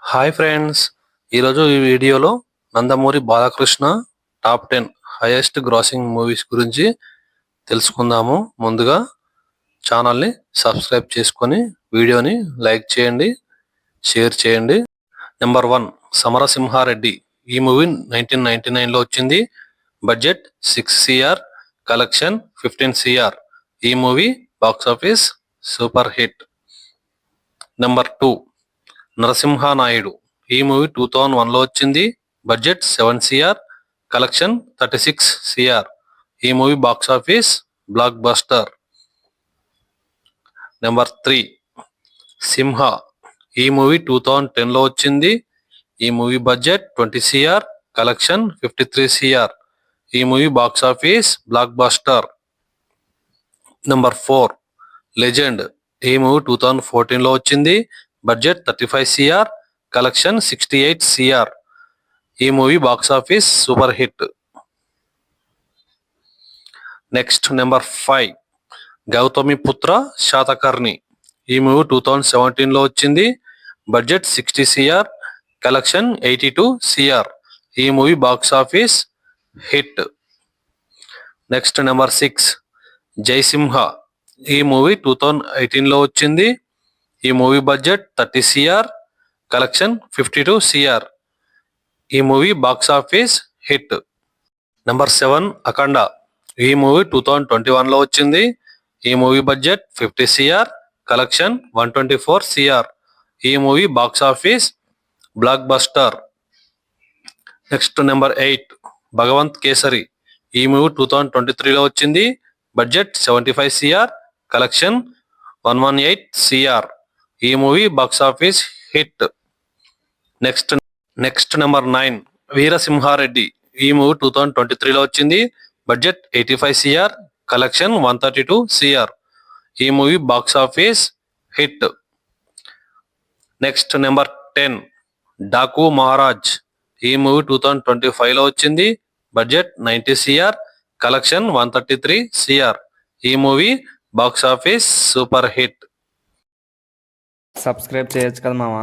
Hi friends, ఈరోజు ఈ వీడియోలో Nandamuri Balakrishna top 10 highest grossing movies గురించి తెలుసుకుందాము. ముందుగా ఛానల్ని సబ్స్క్రైబ్ చేసుకొని వీడియోని లైక్ చేయండి, షేర్ చేయండి. నెంబర్ 1 సమరసింహారెడ్డి. ఈ మూవీ 1999లో వచ్చింది. Budget 6 CR, collection 15 CR. ఈ movie box office super hit. Number 2 Narasimha Naidu. ఈ మూవీ 2001లో వచ్చింది. Budget 7 CR, collection 36 CR. ఈ movie box office block buster. Number 3 సింహ. ఈ మూవీ 2010లో వచ్చింది. ఈ movie budget 20 CR, collection 53 CR. ఈ movie box office block buster. Number 4 legend. ఈ movie 2014లో వచ్చింది. Budget 35 CR, collection 68 CR. ఈ movie box office super hit. Next number 5 Gautamiputra Satakarni. ఈ movie 2017లో వచ్చింది. Budget 60 CR, collection 82 CR. ఈ movie box office hit. Next number 6 Jaisimha. ఈ movie 2018లో వచ్చింది. ఈ movie budget 30 CR, collection 52 CR. ఈ movie box office hit. Number 7 అఖండ. ఈ movie 2021లో వచ్చింది. ఈ movie budget 50 CR, collection 124 CR. ఈ movie box office blockbuster. Next number 8 Bhagavanth Kesari. ఈ మూవీ 2023లో వచ్చింది. Budget 75 CR, collection 118 CR. ఈ movie box office hit. Next number 9 Veera Simha Reddy. ఈ మూవీ 2023లో వచ్చింది. Budget 85 CR, collection 132 CR. ఈ movie box office hit. Next number 10 Daaku Maharaaj. ఈ మూవీ 2025లో వచ్చింది. Budget 90 CR, collection 133 CR. ఈ movie box office super hit. Subscribe చేయొచ్చు కదా మామ.